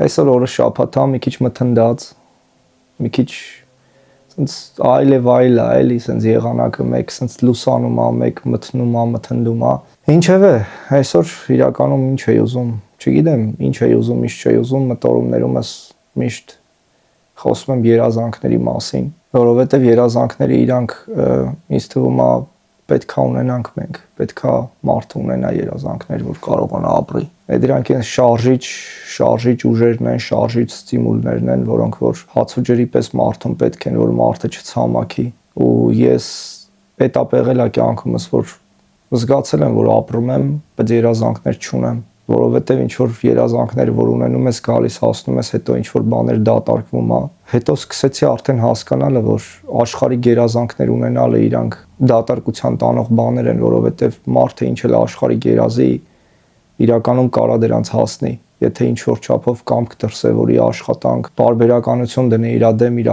Այսօր օրը շաբաթ է, մի քիչ մթնդած, մի քիչ սենց այլև այլ է, էլի, սենց եղանակը մեկ սենց լուսանում է, մեկ մթնում է, մթնդում է։ Ինչևէ, այսօր իրականում ինչ էի ուզում, չգիտեմ, ինչ էի ուզում, ինչ չէի ուզում, մտորումներումս միշտ խոսում եմ երազանքների մասին, որովհետև երազանքները իրանք ինձ թվում է պետքա ունենանք մենք, պետքա մարդը ունենա երազանքներ, որ կարողանա ապրի։ Դրանք են շարժիչ ուժերն են, շարժիչ ստիմուլներն են, որոնք որ հաց ու ջրի պես մարդուն պետք են, որ մարդը չցամաքի։ Ու ես էտապ եղել է կյանքումս, որ զգացել եմ, որ ապրում եմ, բայց երազանքներ չունեմ, որովհետև ինչ որ երազանքներ, որ ունենում ես, գալիս հասնում ես, հետո ինչ որ բաներ դատարկվում է։ Հետո սկսեցի արդեն հասկանալը, որ աշխարհի երազանքներ ունենալը իրանք դատարկության տանող բաներ են, որովհետև մարդը ինչ էլ աշխարհի երազի, իրականում կարա դրանց հասնի, եթե ինչ որ չափով կամք դրսե, որ իր աշխատանք, բարբերականություն դնի իր դեմ, իր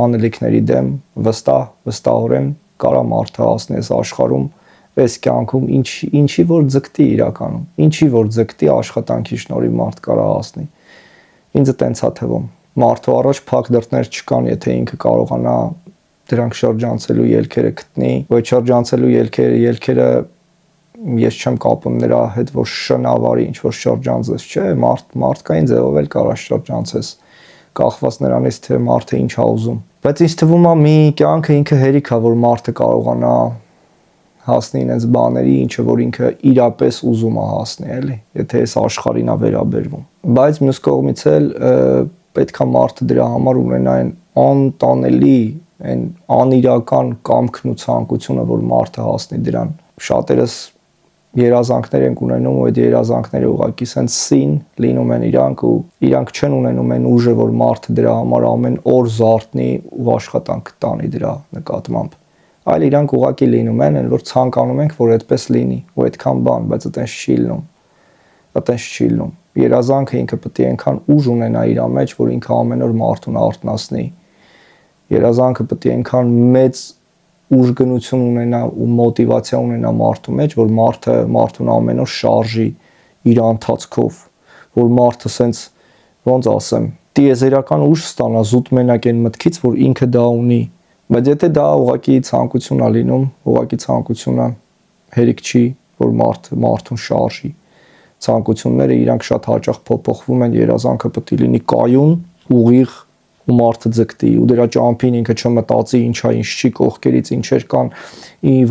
անելիքների դեմ, վստահորեն կարա մարդը հասնի այս աշխարհում, այս կյանքում ինչի որ ձգտի իրականում, ինչի որ ձգտի աշխատանքի շնորհիվ մարդ կարա հասնի։ Ինձ տենց է թվում։ Մարդու առաջ փակ դռներ չկան, եթե ինքը կարողանա դրանք շրջանցելու ելքերը գտնի, ոչ շրջանցելու ելքերը ես չեմ կապում նրա հետ, որ շնավարի ինչ որ շրջանցես, չէ, մարդկային ձևով էլ կարա շրջանցես, կախված նրանից թե մարդը ինչ է ուզում։ Բայց ինձ թվում է մի կյանքը ինքը հերիք է, որ մարդը կարողանա հասնի ինձ բաների, ինչը որ ինքը իրապես ուզում է հասնի, էլի, եթե այս աշխարհին է վերաբերվում։ Բայց մյուս կողմից էլ պետքա մարդը դրա համար ունենա այն անտանելի, այն անիրական կամքն ու ցանկությունը, որ մարդը հասնի դրան։ Շատերս երազանքներ են ունենում, ու այդ երազանքները ուղղակի սենց սին լինում են իրանք, ու իրանք չեն ունենում այն ուժը, որ մարդը դրա համար ամեն օր զարթնի ու աշխատանք տանի դրա նկատմամբ։ Այլ իրանք ուղղակի լինում են, որ ցանկանում ենք, որ այդպես լինի, ու այդքան բան, բայց այտենց չի լինում։ Այտենց չի լինում։ Երազանքը ինքը պետք է այնքան ուժ ունենա իր մեջ, որ ինքը ամեն օր մարդուն արթնացնի։ Երազանքը պետք է այնքան մեծ ուժգնություն ունենա ու մոտիվացիա ունենա մարդու մեջ, որ մարդուն ամեն օր շարժի իր ընթացքով, որ մարդը սենց ոնց ասեմ, տիեզերական ուժ ստանա զուտ մենակ այն մտքից, որ ինքը դա ունի։ Բայց եթե դա ուղղակի ցանկություն է լինում, ուղղակի ցանկությունը հերիք չի, որ մարդուն շարժի։ Ցանկությունները իրանք շատ հաճախ փոփոխվում են, երազանքը պետք է լինի կայուն, ուղիղ ու մարդը ձգտի, ու դրա ճամփին ինքը չմտածի ինչա, ինչ չի, կողքերից ինչեր կան,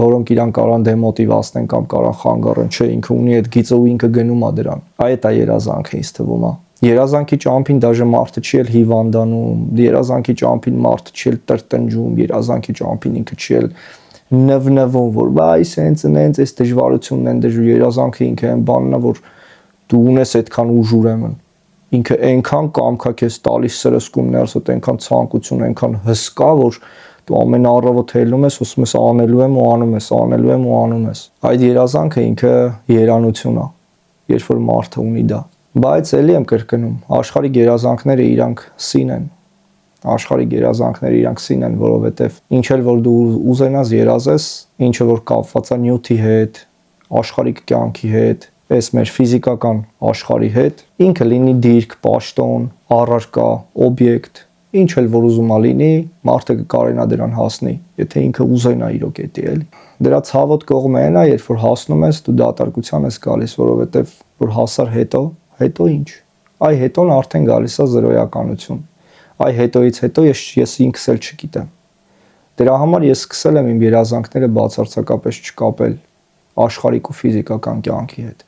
որոնք իրան կարան դեմոտիվացնեն կամ կարան խանգարեն, չէ, ինքը ունի այդ գիծը ու ինքը գնում է դրան։ Այդ է երազանքը, ինձ թվում է։ Երազանքի ճամփին դաժե մարդը չի էլ հիվանդանում, երազանքի ճամփին մարդը չի էլ տրտնջում, երազանքի ճամփին ինքը չի էլ նվնվում, որ բայ սենց այս դժվարությունն են դժու, երազանքը ինքը այն բանն է, որ դու ունես այդքան ուժ ուրեմն։ Ինքը այնքան կամքա քեզ տալիս սրսկում ներսդ, այնքան ցանկություն, այնքան հսկա, որ դու ամեն առավոտ ելնում ես, ասում ես անելու եմ ու անում ես, անելու եմ ու անում ես։ Այդ երազանքը ինքը երանություն է, երբ որ մարդը ունի դա։ Բայց էլի եմ կրկնում, աշխարհի երազանքները իրանք սին են։ Աշխարհի երազանքները իրանք սին են, որովհետև ինչ էլ որ դու ուզենաս երազես, ինչը որ կապված է նյութի հետ, աշխարհիկ կյանքի հետ, այս մեր ֆիզիկական աշխարհի հետ, ինքը լինի դիրք, պաշտոն, առարկա, օբյեկտ, ինչ էլ որ ուզում է լինի, մարդը կարենա դրան հասնի, եթե ինքը ուզենա իրոք էդի էլի։ Դրա ցավոտ կողմը այն է, երբ որ հասնում ես, դու դատարկության ես գալիս, որովհետև որ հասար հետո ինչ։ Այ հետոն արդեն գալիս է զրոյականություն։ Այ հետոից հետո ես ինքս էլ չգիտեմ։ Դրա համար ես սկսել եմ իմ երազանքները բացարձակապես չկապել աշխարհիկ ու ֆիզիկական կյանքի հետ։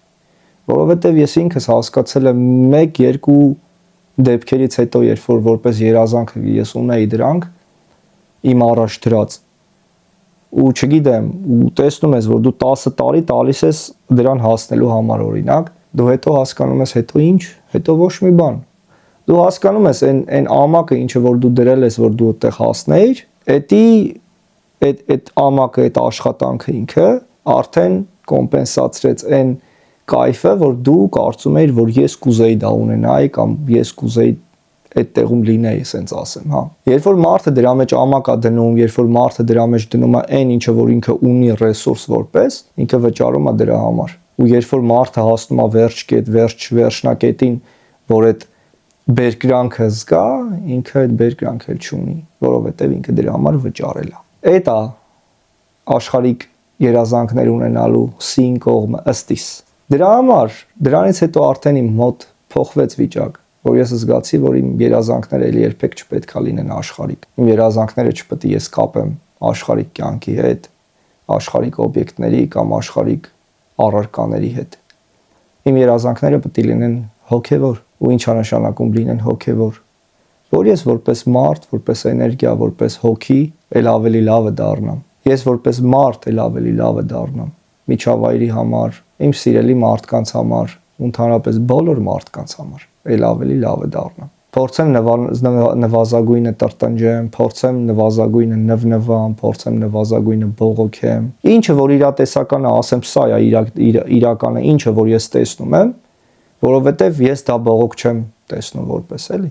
Որովհետև ես ինքս հասկացել եմ 1-2 դեպքերից հետո, երբ որ որպես երազանք ես ունեի դրանք իմ առաջ դրած ու չգիտեմ, ու տեսնում ես, որ դու 10 տարի տալիս ես դրան հասնելու համար օրինակ, դու հետո հասկանում ես հետո ինչ, հետո ոչ մի բան։ Դու հասկանում ես այն ամակը, ինչը որ դու դրել ես, որ դու այդտեղ հասնեիր, այդ ամակը, այդ աշխատանքը ինքը արդեն կոմպենսացրեց այն կայֆը, որ դու կարծում էիր, որ ես կուզեի դա ունենայի կամ ես կուզեի այդ տեղում լինեի, ասենց ասեմ, հա։ Երբ որ մարդը դրա մեջ ամակ է դնում, երբ որ մարդը դրա մեջ դնում է այն ինչը որ ինքը ունի ռեսուրս որպես, ինքը վճարում է դրա համար։ Ու երբ որ մարդը հասնում է վերջկետ, վերջնակետին, որ այդ բերկրանքը զգա, ինքը այդ բերկրանքը չունի, որովհետև ինքը դրա համար վճարել է։ Այդ է աշխարհիկ երազանքներ ունենալու սին կողմը ըստիս։ Դրա համար, դրանից հետո արդեն իմ մոտ փոխվեց վիճակ, որ ես զգացի, որ իմ երազանքները էլ երբեք չպետք է լինեն աշխարհիկ։ Իմ երազանքները չպետք է ես կապեմ աշխարհիկ կյանքի հետ, աշխարհիկ օբյեկտների կամ աշխարհիկ առարկաների հետ։ Իմ երազանքները պետք է լինեն հոգևոր, ու ինչ է նշանակում լինեն հոգևոր, որ ես որպես մարդ, որպես էներգիա, որպես հոգի էլ ավելի լավը դառնամ։ Ես որպես մարդ էլ ավելի լավը դառնամ միջավայրի համար, իմ սիրելի մարդկանց համար, ընդհանրապես բոլոր մարդկանց համար էլ ավելի լավը դառնամ։ Փորձեմ նվազագույնը տրտնջեմ, փորձեմ նվազագույնը նվնվամ, փորձեմ նվազագույնը բողոքեմ։ Ինչը որ իրատեսական է, ասեմ, սա է իրականը, ինչը որ ես տեսնում եմ, որովհետև ես դա բողոք չեմ տեսնում որպես էլի։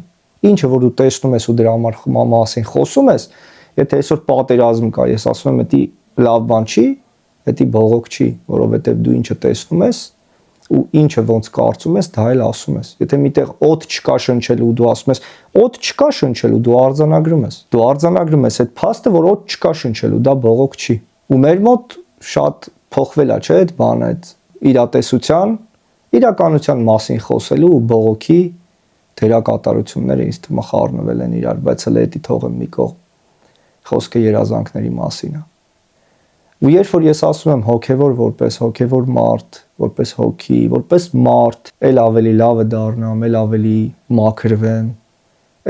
Ինչը որ դու տեսնում ես ու դրա մասին խոսում ես, եթե այսօր պատերազմ կա, ես ասում եմ, դա լավ բան չի, դա բողոք չի, որովհետև դու ինչը տեսնում ես ու ինչը ոնց կարծում ես, դա էլ ասում ես։ Եթե միտեղ օդ չկա շնչելու ու դու ասում ես, օդ չկա շնչելու, դու արձանագրում ես։ Դու արձանագրում ես այդ փաստը, որ օդ չկա շնչելու, դա բողոք չի։ Ու մեր մոտ շատ փոխվել է, չէ՞, այդ բանը, այդ իրականության մասին խոսելու ու բողոքի դերակատարությունները ինձ թվում է խառնվել են իրար, բայց հələ դա թողեմ մի կողմ։ Խոսքը երազանքների մասին է։ Ու երբ որ ես ասում եմ հոգևոր որպես հոգևոր մարդ, որպես հոգի, որպես մարդ, էլ ավելի լավը դառնամ, էլ ավելի մաքրվեմ,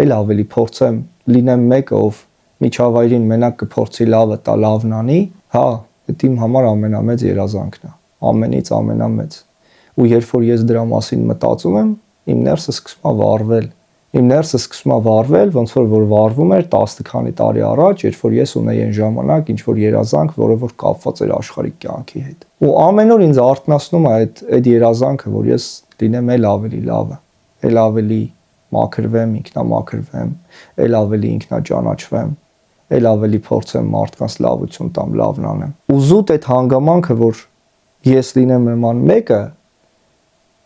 էլ ավելի փորձեմ լինեմ մեկը, ով միջավայրին մենակ կփորձի լավը տա, լավն անի, հա, դա իմ համար ամենամեծ երազանքն է, ամենից ամենամեծ։ Ու երբ որ ես դրա մասին մտածում եմ, իմ ներսը սկսում է վառվել։ Իմ ներսը սկսում է վառվել, ոնց որ վառվում էր 10 քանի տարի առաջ, երբ որ ես ունեի այն ժամանակ ինչ որ երազանք, որը որ կապված էր աշխարհիկ կյանքի հետ։ Ու ամեն օր ինձ արթնացնում է այդ երազանքը, որ ես լինեմ էլ ավելի լավը, էլ ավելի մաքրվեմ, ինքնամաքրվեմ, էլ ավելի ինքնաճանաչվեմ, էլ ավելի փորձեմ մարդկանց լավություն տամ, լավն անեմ։ Ու զուտ այդ հանգամանքը, որ ես լինեմ նման մեկը,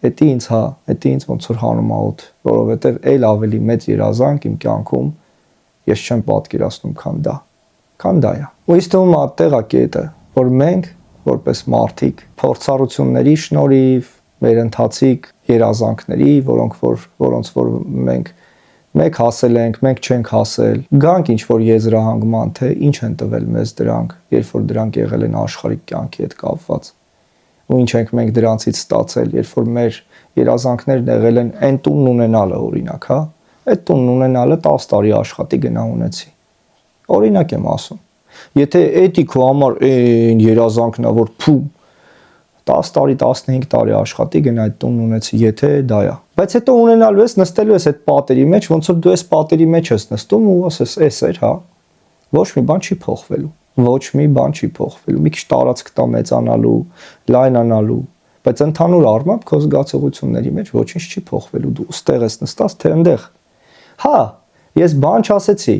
դա ինձ ոնց որ հանում է օդ, որովհետև էլ ավելի մեծ երազանք իմ կյանքում ես չեմ պատկերացնում, քան դա է։ Ու ինձ թվում է այդտեղ է կետը, որ մենք որպես մարդիկ փորձառությունների շնորհիվ, մեր ընթացիկ երազանքների, որոնց որ մենք մեկ հասել ենք, մենք չենք հասել, գանք ինչ որ եզրահանգման, թե ինչ են տվել մեզ դրանք, երբ որ դրանք եղել են աշխարհիկ կյանքի հետ կապված։ Ու ինչ ենք մենք դրանցից ստացել, երբ որ մեր երազանքներն եղել են այն տունն ունենալը, օրինակ, հա, այդ տունն ունենալը 10 տարի աշխատի գնա ունեցի։ Օրինակ եմ ասում։ Եթե էդի քո համար այն երազանքն է, որ փու 10 տարի, 15 տարի աշխատի գնա այդ տունն ունեցի, եթե դա է։ Բայց հետո ունենալու ես, նստելու ես այդ պատերի մեջ, ոնց որ դու այս պատերի մեջ ես նստում ու ասես, էս էր, հա։ Ոչ մի բան չի փոխվելու։ Ոչ մի բան չի փոխվելու։ Մի քիչ տարածք տա մեծանալու, լայնանալու, բայց ընդհանուր առմամբ քո զգացողությունների մեջ ոչինչ չի փոխվելու։ Դու ստեղ ես նստած, թե այնտեղ։ Հա, ես բան չասեցի։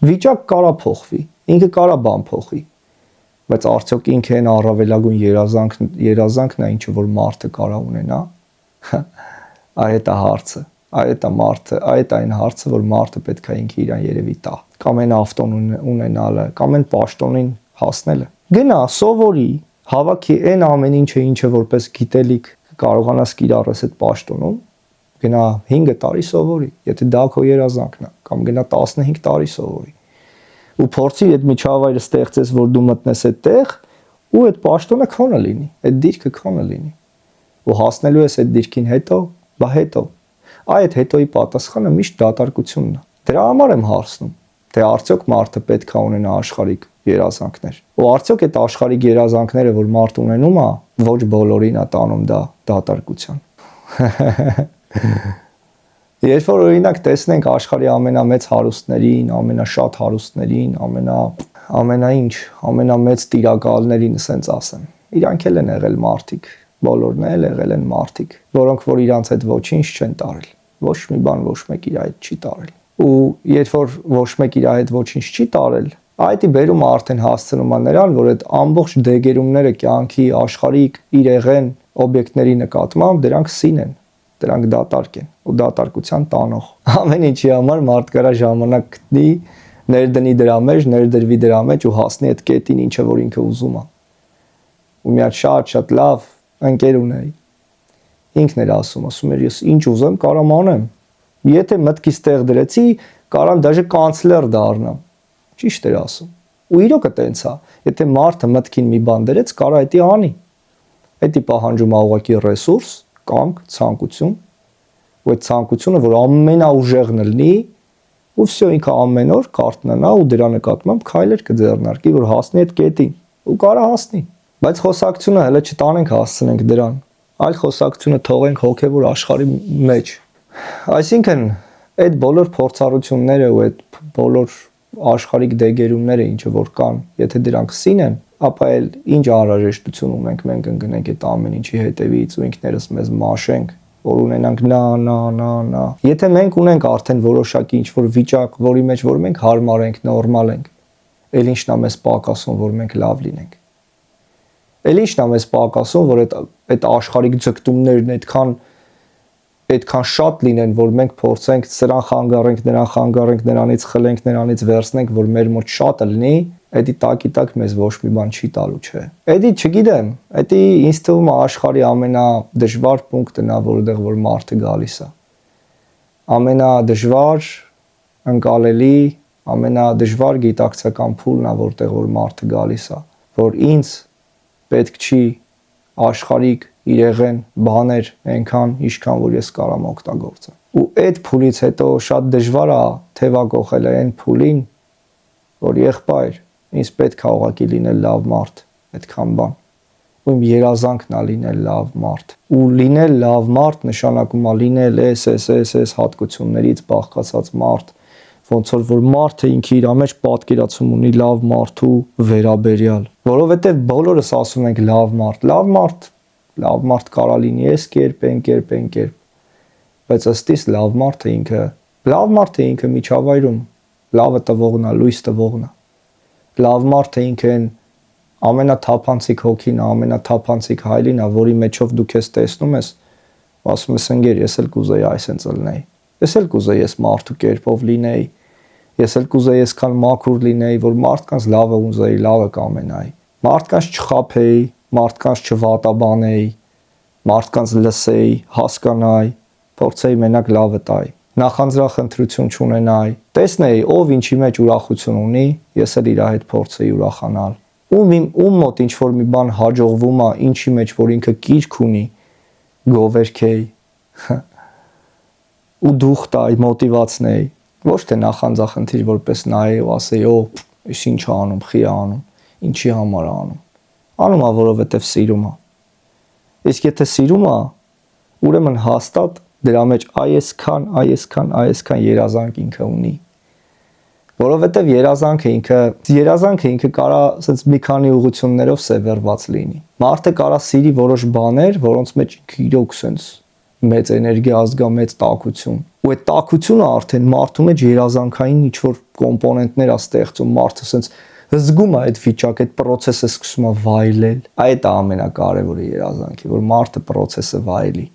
Վիճակ կարա փոխվի, ինքը կարա բան փոխի։ Բայց արդյոք ինքը այն առավելագույն երազանքն է, ինչը որ մարդը կարա ունենա։ Այդ է հարցը։ Այդ է այն հարցը, որ մարդը պետք է ինքը իրան երևի տա։ Կամ այն ավտոն ունենալը, կամ այն պաշտոնին հասնելը։ Գնա, սովորի, հավաքի այն ամեն ինչը որպես գիտելիք կարողանաս կիրառես այդ պաշտոնում, գնա 5 տարի սովորի, եթե դա քո երազանքն է, կամ գնա 15 տարի սովորի։ Ու փորձի այդ միջավայրը ստեղծես, որ դու մտնես այդտեղ, ու այդ պաշտոնը քոնը լինի, այդ դիրքը քոնը լինի։ ու հասնելու ես այդ դիրքին հետո, բա հետո։ Այդ հետոյի պատասխանը միշտ դատարկությունն է։ Դրա համար եմ հարցնում, թե արդյոք մարդը պետք է ունենա աշխարհիկ երազանքներ։ Ու արդյոք այդ աշխարհիկ երազանքները, որ մարդ ունենում է, ոչ բոլորին է տանում դա դատարկության։ Երբ որ օրինակ տեսնենք աշխարհի ամենամեծ հարուստներին, ամենաշատ հարուստներին, ամենամեծ տիրակալներին, ասենց ասեմ, իրանք էլ են եղել մարդիկ, բոլորն էլ եղել են մարդիկ, որոնք որ իրանց հետ ոչինչ չեն տարել, ոչ մի բան ոչ մեկ իր հետ չի տարել։ Ու երբ որ ոչ մեկ իր հետ ոչինչ չի տարել, այդի բերումը արդեն հասցնում է նրան, որ այդ ամբողջ դեգերումները կյանքի աշխարհիկ իրեղեն օբյեկտների նկատմամբ դրանք սին են, դրանք դատարկ են ու դատարկության տանող։ Ամեն ինչի համար մարդ կարա ժամանակ գտնի, ներդնի դրա մեջ, ներդրվի դրա մեջ ու հասնի այդ կետին, ինչը որ ինքը ուզում է։ Ու մի հատ շատ լավ ընկեր ունեի։ Ինքն էր ասում էր ես ինչ ուզեմ կարամ անեմ։ Եթե մտքից տեղ դրեցի, կարամ դաժե կանցլեր դառնամ։ Ճիշտ էր ասում։ Ու իրոքը տենց է, եթե մարդը մտքին մի բան դրեց, կարա դա անի։ Դա պահանջում է ուղղակի ռեսուրս, կամք, ցանկություն, ու այդ ցանկությունը, որ ամենաուժեղն լինի, ու վсё ինքը ամեն օր կարտնանա ու դրա նկատմամբ քայլեր կձեռնարկի, որ հասնի այդ կետին, ու կարա հասնի։ Բայց խոսակցությունը հələ չտանենք հասցնենք դրան, այլ խոսակցությունը թողենք հոգևոր աշխարհի մեջ։ Այսինքն, այդ բոլոր փորձառությունները ու այդ բոլոր աշխարհիկ դեգերումները, ինչը որ կան, եթե դրանք սին են, ապա էլ ինչ անհրաժեշտություն ունենք մենք ընկնենք այդ ամեն ինչի հետևից ու ինքներս մեզ մաշենք, որ ունենանք նա։ Եթե մենք ունենք արդեն որոշակի ինչ-որ վիճակ, որի մեջ որ մենք հարմար ենք, նորմալ ենք, էլ ինչն է մեզ պակասում, որ մենք լավ լինենք։ Էլ ինչն է մեզ պակասում, որ այդ աշխարհիկ ձգտումներն այդքան շատ լինեն, որ մենք փորձենք սրան խանգարենք, նրանից խլենք, նրանից վերցնենք, որ մեր մոտ շատը լինի, դա տակի մեզ ոչ մի բան չի տալու, չէ։ Դա չգիտեմ, դա ինձ թվում է աշխարհի ամենադժվար պունկտն է, որտեղ որ մարդը գալիս է։ Ամենադժվար, ընկալելի, ամենադժվար գիտակցական փուլն է, որտեղ որ մարդը գալիս է, որ ինձ պետք չի աշխարհիկ իրեղեն բաներ այնքան, ինչքան որ ես կարամ օգտագործեմ։ Ու այդ փուլից հետո շատ դժվար է թևակողել այն փուլին, որ եղբայր, ինձ պետք է ուղղակի լինել լավ մարդ, այդքան բան։ Ու իմ երազանքն է լինել լավ մարդ։ Ու լինել լավ մարդ նշանակում է լինել այս հատկություններից բաղկացած մարդ, ոնց որ մարդը ինքը իր մեջ պատկերացում ունի լավ մարդու վերաբերյալ, որովհետև բոլորս ասում ենք լավ մարդ կարա լինի այս կերպ, այն կերպ, բայց ըստիս լավ մարդը ինքը միջավայրում լավը տվողն է, լույս տվողն է։ Լավ մարդը ինքը ամենաթափանցիկ հոգին, ամենաթափանցիկ հայելին է, որի մեջով դու քեզ տեսնում ես, ասում ես ընկեր, ես էլ կուզեի այսպես լինեի։ Ես էլ կուզեի ես մարդու կերպով լինեի։ Ես էլ կուզեի այսքան մաքուր լինեի, որ մարդկանց լավը ուզեի, լավը կամենայի։ Մարդկանց չխաբեի, մարդկանց չվատաբանեի, մարդկանց լսեի, հասկանայի, փորձեի մենակ լավը տայի։ Նախանձախնդրություն չունենայի, տեսնեի ով ինչի մեջ ուրախություն ունի, ես էլ իր հետ փորձեի ուրախանալ։ Ում մոտ ինչ որ մի բան հաջողվում է, ինչի մեջ որ ինքը կիրք ունի, գովերքեի ու դուխ տայի, մոտիվացնեի, ոչ թե նախանձախնդիր որպես նայեի ու ասեի, ես ինչ անում, խի անում, ինչի համար անում։ Անում է, որովհետև սիրում է։ Իսկ եթե սիրում է, ուրեմն հաստատ դրա մեջ այսքան երազանք ինքը ունի, որովհետև երազանքը ինքը կարա ասենց մի քանի ուղղություններով սևեռված լինի։ Մարդը կարա սիրի որոշ բաներ, որոնց մեջ ինքը իրոք ասենց մեծ էներգիա ազգա, մեծ տաքություն։ Ու այդ տաքությունը արդեն մարդու մեջ երազանքային ինչ-որ կոմպոնենտներ է ստեղծում, մարդը ասենց զգում է այդ վիճակը, այդ process-ը սկսում է վայելել։ Այդ է ամենակարևորը երազանքի, որ մարդը process-ը վայելի։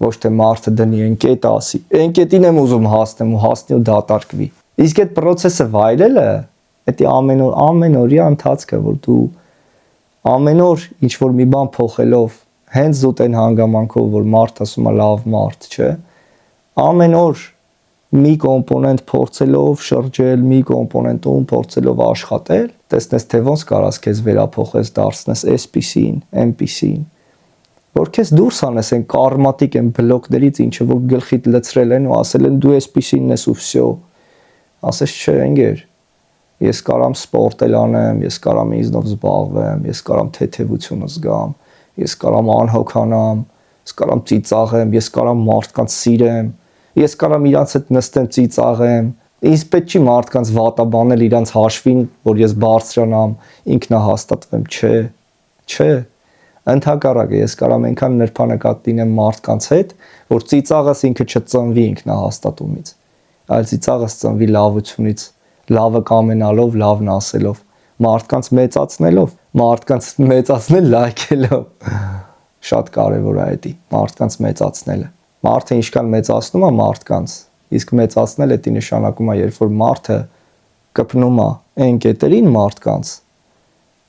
Ոչ թե մարդը դնի այն կետը ասի, այն կետին եմ ուզում հասնեմ ու հասնի ու դատարկվի։ Իսկ այդ process-ը վայելելը, դա ամենօրյա ընթացք է, որ դու ամեն օր ինչ որ մի բան փոխելով, հենց զուտ այն հանգամանքով, որ մարդ ասում է լավ մարդ, չէ։ Ամեն օր մի կոմպոնենտ փորձելով շրջել, մի կոմպոնենտում փորձելով աշխատել, տեսնես թե ոնց կարաս քեզ վերափոխես, դարձնես այսպիսին, այնպիսին։ որ քեզ դուրս անես այն կարմատիկ այն բլոկներից, ինչը որ գլխիդ լցրել են ու ասել են դու էսպիսինն ես ու վсё։ Ասես չէ, ընկեր։ Ես կարամ սպորտ էլ անեմ, ես կարամ ինձնով զբաղվեմ, ես կարամ թեթևությունը զգամ, ես կարամ անհոգանամ, ես կարամ ծիծաղեմ, ես կարամ մարդկանց սիրեմ, ես կարամ իրանց հետ նստեմ ծիծաղեմ։ Ինձ պետք չի մարդկանց վատաբանել իրանց հաշվին, որ ես բարձրանամ, ինքնահաստատվեմ, չէ։ Ընդհակառակը ես կարամ այնքան նրբանկատ լինեմ մարդկանց հետ, որ ծիծաղս ինքը չծնվի ինքնահաստատումից, այլ ծիծաղս ծնվի լավությունից, լավը կամենալով, լավն ասելով, մարդկանց մեծացնելով, մարդկանց մեծացնել լայքելով։ Շատ կարևոր է դա, մարդկանց մեծացնելը։ Մարդը ինչքան մեծացնում է մարդկանց, իսկ մեծացնել դա նշանակում է, երբ որ մարդը կպնում է այն կետերին մարդկանց,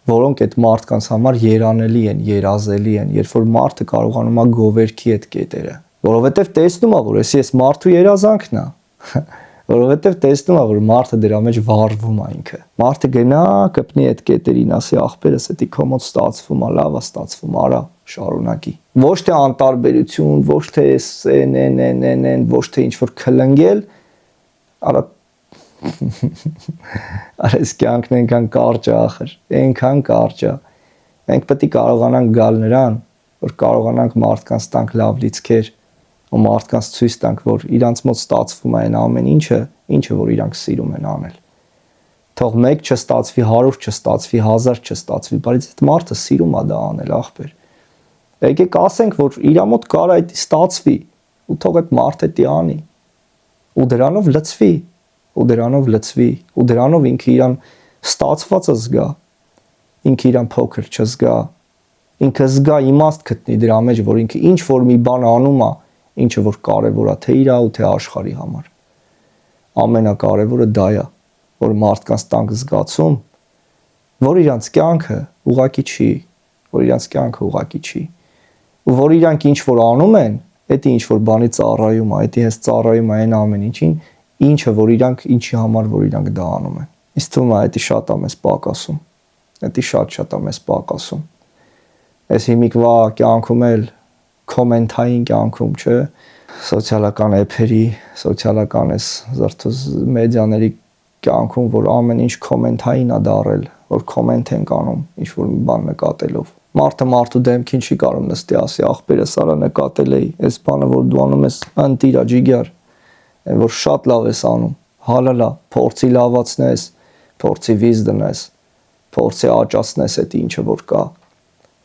որոնք այդ մարդկանց համար երանելի են, երազելի են, երբ որ մարդը կարողանում է գովերքի այդ կետերը, որովհետև տեսնում է, որ ես մարդու երազանքն է, որովհետև տեսնում է, որ մարդը դրա մեջ վառվում է ինքը։ Մարդը գնա, կպնի այդ կետերին, ասի ախպերս, դա քո մոտ ստացվում է, լավ է ստացվում, արա, շարունակի։ Ոչ թե անտարբերություն, ոչ թե են, ոչ թե ինչ որ քլնգել, արա Արես կյանքն այնքան կարճ է ախր, այնքան կարճ է։ Մենք պետք է կարողանանք գալ նրան, որ կարողանանք մարդկանց տանք լավ լիցքեր, ու մարդկանց ցույց տանք, որ իրանց մոտ ստացվում է այն ամեն ինչը որ իրանք սիրում են անել։ Թող 1 չստացվի, 100 չստացվի, 1000 չստացվի, բայց այդ մարդը սիրում է դա անել, ախպեր։ Եկեք ասենք, որ իր մոտ կարա դա ստացվի, ու թող այդ մարդը դա անի։ Ու դրանով լցվի, ու դրանով ինքը իրան ստացվածը զգա, ինքը իրան փոքր չզգա, ինքը զգա իմաստ գտնի դրա մեջ, որ ինքը ինչ որ մի բան անում է, ինչը որ կարևոր է թե իրա ու թե աշխարհի համար։ Ամենակարևորը դա է, որ մարդկանց տանք զգացում, որ իրանց կյանքը ուղղակի չի, ու որ իրանք ինչ որ անում են, դա ինչ որ բանի ծառայում է, դա հենց ծառայում է այն ամեն ինչին, ինչը որ ինչի համար որ իրանք դա անում են։ Իսկ թվում է դա շատ է մեզ պակասում։ Դա շատ է մեզ պակասում։ Այս հիմիկվա կյանքում էլ կոմենտային կյանքում, չէ, սոցիալական էփերի, սոցիալական այս զրթուզ մեդիաների կյանքում, որ ամեն ինչ կոմենտային է դարել, որ կոմենտ են անում, ինչ որ մի բան նկատելով։ Մարդը մարդու դեմքին չի կարող նստի ասի, ախպերս արա նկատել էի, այս բանը որ դու անում ես, ընտիրա ջիգար, որ շատ լավ ես անում, հալալա, փորձի լավացնես, փորձի վիզ դնես, փորձի աճացնես այդ ինչը որ կա։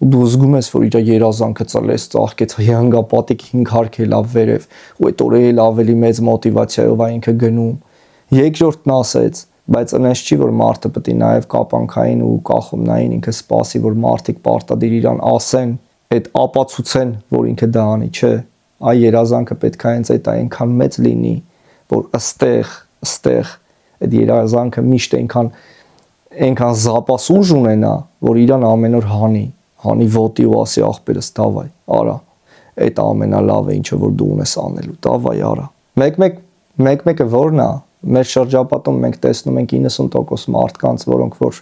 Ու դու զգում ես, որ իր երազանքը ծլես, ծաղկեց, հանգապատիկ 5 հարկել ավ վերև, ու այդ օրը էլ ավելի մեծ մոտիվացիայով է ինքը գնում։ Երկրորդն ասեց, բայց այնպես չի, որ մարդը պետք է նաև կապանքային ու կախումնային ինքը սպասի, որ մարդիկ պարտադիր իրան ասեն, այդ ապացուցեն, որ ինքը դա անի, չէ։ Այ երազանքը պետք է հենց այդ այնքան մեծ լինի, որ ըստեղ այդ երազանքը միշտ այնքան զապաս ուժ ունենա, որ իրան ամեն օր հանի ոտի ու ասի ախպերս դավայ, արա, այդ ամենալավը ինչը որ դու ունես անելու, դավայ արա։ Մեկ-մեկը որն է, մեր շրջապատում մենք տեսնում ենք 90% մարդկանց, որոնք որ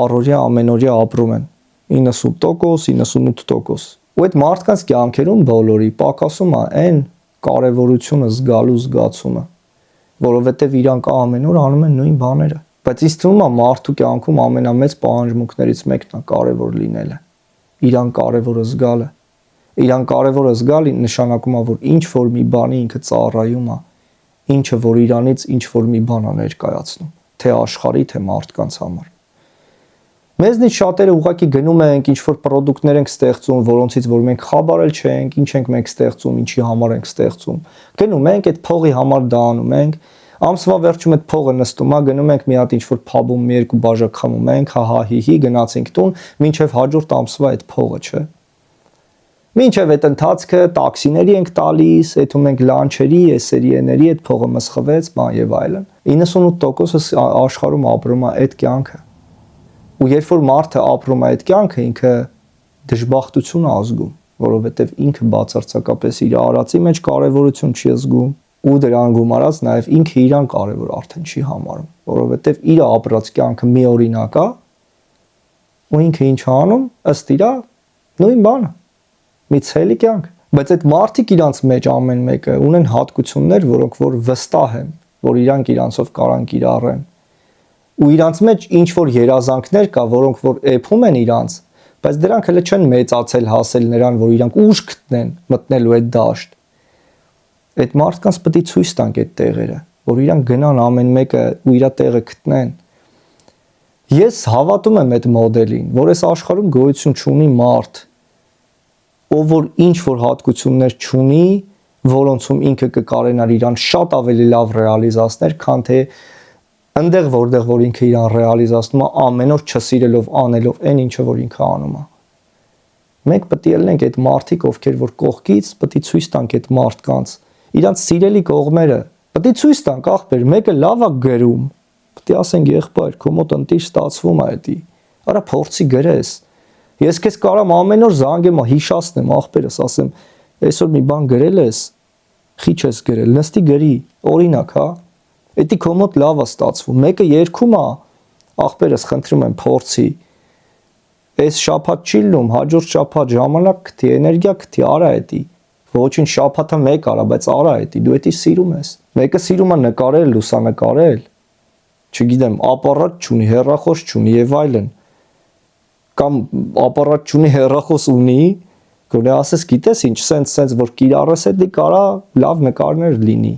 առօրյա ամենօրյա ապրում են, 90%, 98%։ Ու այդ մարդկանց կյանքերում բոլորի պակասում է այն կարևորությունը զգալու զգացումը, որովհետև իրանք ամեն օր անում են նույն բաները։ Բայց ինձ թվում է մարդու կյանքում ամենամեծ պահանջմունքներից մեկն է կարևոր լինելը, իրան կարևորը զգալը։ Իրան կարևորը զգալը նշանակում է, որ ինչ որ մի բանի ինքը ծառայում է, ինչը որ իրանից ինչ որ մի բան է ներկայացնում, թե աշխարհի, թե մարդկանց համար։ Մեզնից շատերը ուղղակի գնում ենք, ինչ որ պրոդուկտներ ենք ստեղծում, որոնցից որ մենք խաբարել չենք, ինչ ենք մենք ստեղծում, ինչի համար ենք ստեղծում։ Գնում ենք այդ փողի համար դա անում ենք, ամսվա վերջում այդ փողը նստում է, գնում ենք մի հատ ինչ որ փաբում մի երկու բաժակ խմում ենք, հա հի գնացինք տուն, մինչև հաջորդ ամսվա այդ փողը, չէ։ Մինչև այդ ընթացքը տաքսիների ենք տալիս, եթում ենք լանչերի, էսերիեների, այդ փողը մսխվեց, բան եւ այլն։ 98% աշխարհում ապրում է այդ կյանքը։ Ու երբ որ մարդը ապրում է այդ կյանքը, ինքը դժբախտություն է ազգում, որովհետեւ ինքը բացարձակապես իր արածի մեջ կարևորություն չի զգում, ու դրան գումարած նաեւ ինքը իրան կարևոր արդեն չի համարում, որովհետեւ իր ապրած կյանքը միօրինակ է, ու ինքը ինչ անում, ըստ իրա նույն բանը։ մի ցելի կյանք, բայց այդ մարդիկ իրանց մեջ ամեն մեկը ունեն հատկություններ, որոնք որ վստահ են, որ իրանք իրանցով կարան կիրառեն։ Ու իրանց մեջ ինչ որ երազանքներ կա, որոնք որ էփում են իրանց, բայց դրանք հələ չեն մեծացել հասել նրան, որ իրանք ուժ գտնեն մտնելու այդ դաշտ։ Այդ մարդկանց պետք է ցույց տանք այդ տեղերը, որ իրանք գնան ամեն մեկը ու իր տեղը գտնեն։ Ես հավատում եմ այդ մոդելին, որ այս աշխարհում գոյություն չունի մարդ, ով որ ինչ որ հատկություններ չունի, որոնցում ինքը կկարենար իրան շատ ավելի լավ ռեալիզացնել, քան թե այնտեղ որտեղ որ ինքը իրան ռեալիզացնում է ամեն օր չսիրելով անելով այն ինչը որ ինքը անում է։ Մենք պետք է ելնենք այդ մարդիկ, ովքեր որ կողքից պետք է ցույց տանք այդ մարդկանց իրանց սիրելի կողմերը, պետք է ցույց տանք ախպեր, մեկը լավ է գրում, պետք է ասենք եղբայր, քո մոտ ընտիր ստացվում է դա։ Արա փորձի գրես։ Ես քեզ կարամ ամեն օր զանգեմ, հիշացնեմ ախպերս, ասեմ, այսօր մի բան գրել ես, խիչ ես գրել, նստի գրի, օրինակ, հա։ Էդի քո մոտ լավ է ստացվում։ Մեկը երգում է, ախպերս խնդրում եմ փորձի։ Այս շաբաթ չի լում, հաջորդ շաբաթ ժամանակ գտի, էներգիա գտի, արա էդի։ Ոչինչ շաբաթը մեկ արա, բայց արա էդի, դու էդի սիրում ես։ Մեկը սիրում է նկարել, լուսանկարել։ Չգիտեմ, ապարատ չունի, հեռախոս չունի եւ այլն։ Կամ ապարատ չունի, հեռախոս ունի, գոնե ասես, գիտես ինչ, սենց որ կիրառես էդի կարա լավ նկարներ լինի։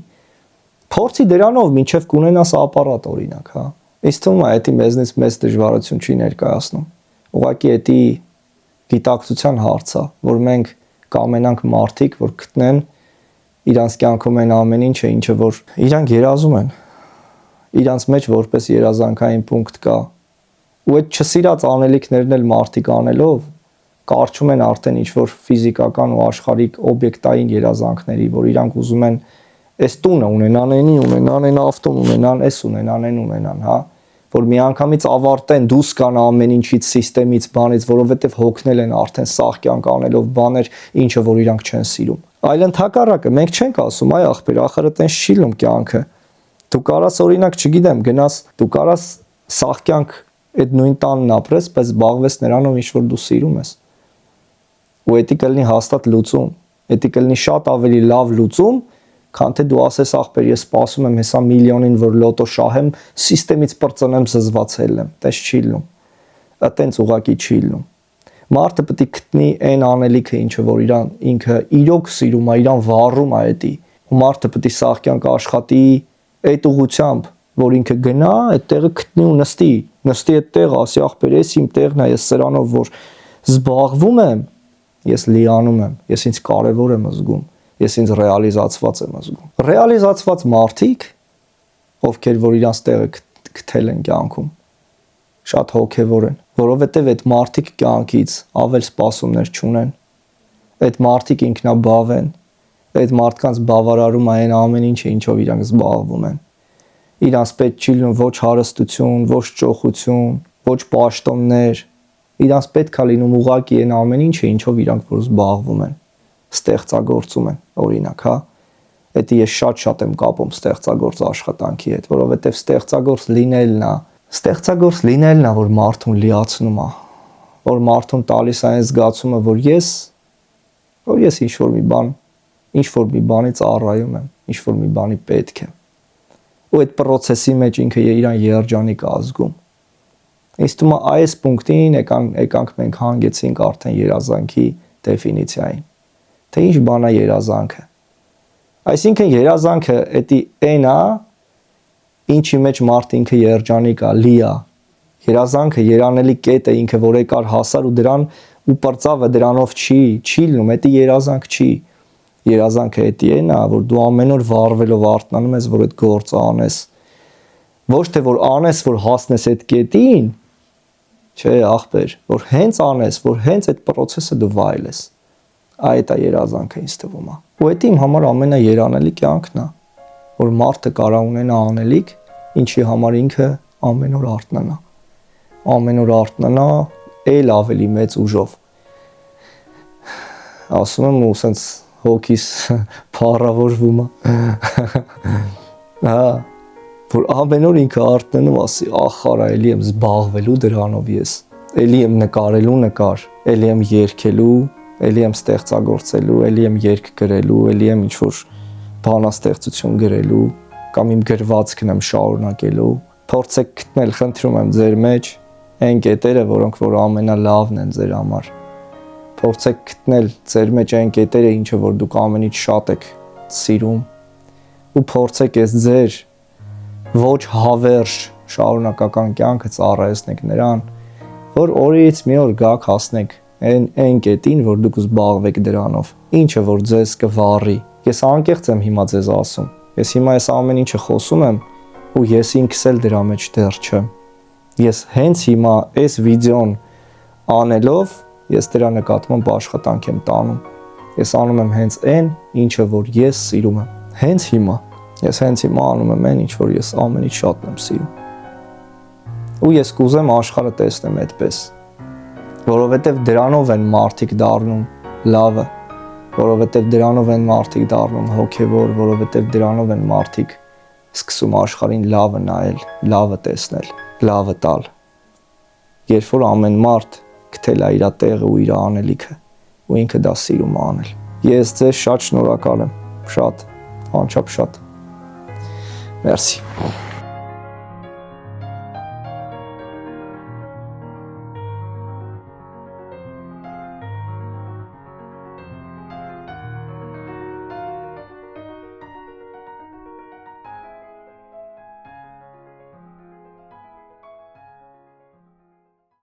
Փորձի դրանով մինչև կունենաս ապարատ օրինակ, հա։ Ինձ թվում է դա մեզնից մեծ դժվարություն չի ներկայացնում։ Ուղղակի դա գիտակցության հարց է, որ մենք կամենանք մարդիկ, որ գտնեն իրանց կյանքում այն ամեն ինչը որ իրանք երազում են։ Իրանց մեջ որպես երազանքային պունկտ կա։ Ու այդ չսիրած անելիքներն էլ մարդիկ անելով կարճում են արդեն ինչ որ ֆիզիկական ու աշխարհիկ օբյեկտային երազանքների, որ իրանք ուզում են այս տունը ունենան, այն ավտոն ունենան, հա, որ միանգամից ավարտեն, դուրս գան ամեն ինչից, սիստեմից, բանից, որովհետև հոգնել են արդեն սաղ կյանք անելով բաներ, ինչը որ իրանք չեն սիրում։ Այլ ընդհակառակը, մենք չենք ասում, այ ախպեր, ախր այտենց չի լում կյանքը։ Դու կարաս օրինակ, չգիտեմ, գնաս, դու կարաս սաղ կյանք այդ նույն տանն ապրես, բայց զբաղվես նրանով, ինչ որ դու սիրում ես։ Ու դա կլինի հաստատ լուծում, դա կլինի շատ ավելի լավ լուծում, քան թե դու ասես ախպեր, ես սպասում եմ հեսա միլիոնին, որ լոտո շահեմ, սիստեմից պրծնեմ, զզվացել եմ, տես չի լում, այտենց ուղակի չի լում։ Մարդը պետք է գտնի այն անելիքը, ինչը որ ինքը իրոք սիրում է, իրան վառում է դա, ու մարդը պետք է սաղ կյանք աշխատի այդ ուղղությամբ, որ ինքը գնա, այդ տեղը գտնի ու նստի այդ տեղը, ասի ախպեր, ես իմ տեղն է, ես սրանով որ զբաղվում եմ, ես լիանում եմ, ես ինձ կարևոր եմ զգում, ես ինձ ռեալիզացված եմ զգում։ Ռեալիզացված մարդիկ, ովքեր որ իրանց տեղը գտել են կյանքում, շատ հոգևոր են, որովհետև այդ մարդիկ կյանքից ավել սպասումներ չունեն, այդ մարդիկ ինքնաբավ են, այդ մարդկանց բավարարում է այն ամեն ինչը, ինչով իրանք զբաղվում են։ Իրանց պետք չի լինում ոչ հարստություն, ոչ ճոխություն, ոչ պաշտոններ, իրանց պետք է լինում ուղղակի այն ամեն ինչը, ինչով իրանք որ զբաղվում են, ստեղծագործում են, օրինակ, հա։ Դա ես շատ եմ կապում ստեղծագործ աշխատանքի հետ, որովհետև ստեղծագործ լինելն է, որ մարդուն լիացնում է, որ մարդուն տալիս է այն զգացումը, որ ես ինչ որ մի բանի ծառայում եմ, ինչ որ մի բանի պետք է։ Ու այդ process-ի մեջ ինքը իրան երջանիկ է ազգում։ Ինձ թվում է այս պունկտին եկանք մենք հանգեցինք արդեն երազանքի դեֆինիցիային։ Թե ինչ բան է երազանքը։ Այսինքն երազանքը դա այն է, ինչի մեջ մարդ ինքը երջանիկ է, լի է։ Երազանքը երանելի կետ է ինքը, որ եկար հասար ու դրան ու պրծավը դրանով չի լինում, դա երազանք չի։ Երազանքը դա այն է, որ դու ամեն օր վառվելով արթնանում ես, որ այդ գործը անես։ Ոչ թե որ անես, որ հասնես այդ կետին, չէ, ախպեր, որ հենց անես, որ հենց այդ process-ը դու վայելես։ Այդ է երազանքը ինձ թվում է։ Ու դա իմ համար ամենաերանելի կյանքն է, որ մարդը կարա ունենա անելիք, ինչի համար ինքը ամեն օր արթնանա։ Ամեն օր արթնանա էլ ավելի մեծ ուժով։ Ասում եմ ու սենց հոգիս փառավորվում է։ Հա, որ ամեն օր ինքը արթնանում ասի, ախարա, էլի եմ զբաղվելու դրանով ես, էլի եմ նկարելու նկար, էլի եմ երգելու էլի եմ ստեղծագործելու, էլի եմ երգ գրելու, էլի եմ ինչ-որ բանաստեղծություն գրելու, կամ իմ գրվածքն եմ շարունակելու։ Փորձեք գտնել, խնդրում եմ ձեր մեջ այն կետերը, որոնք որ ամենալավն են ձեր համար։ Փորձեք գտնել ձեր մեջ այն կետերը, ինչը որ դուք ամենից շատ եք սիրում, ու փորձեք այս ձեր ոչ հավերժ շարունակական կյանքը ծառայեցնեք նրան, որ օրից մի օր գաք հասնեք այն կետին, որ դուք զբաղվեք դրանով, ինչը որ ձեզ կվառի։ Ես անկեղծ եմ հիմա ձեզ ասում։ Ես հիմա այս ամեն ինչը խոսում եմ, ու ես ինքս էլ դրա մեջ դեռ չեմ։ Ես հենց հիմա այս վիդեոն անելով, ես դրա նկատմամբ աշխատանք եմ տանում։ Ես անում եմ հենց այն, ինչը որ ես սիրում եմ։ Հենց հիմա ես անում եմ այն, ինչ որ ես ամենից շատն եմ սիրում։ Ու ես կուզեմ աշխարհը տեսնեմ այդպես, որովհետև դրանով են մարդիկ դառնում լավը, որովհետև դրանով են մարդիկ դառնում հոգևոր, որովհետև դրանով են մարդիկ սկսում աշխարհին լավը նայել, լավը տեսնել, լավը տալ։ Երբ որ ամեն մարդ գտել է իր տեղը ու իր անելիքը, ու ինքը դա սիրում է անել։ Ես ձեզ շատ շնորհակալ եմ, շատ, անչափ շատ։ Մերսի։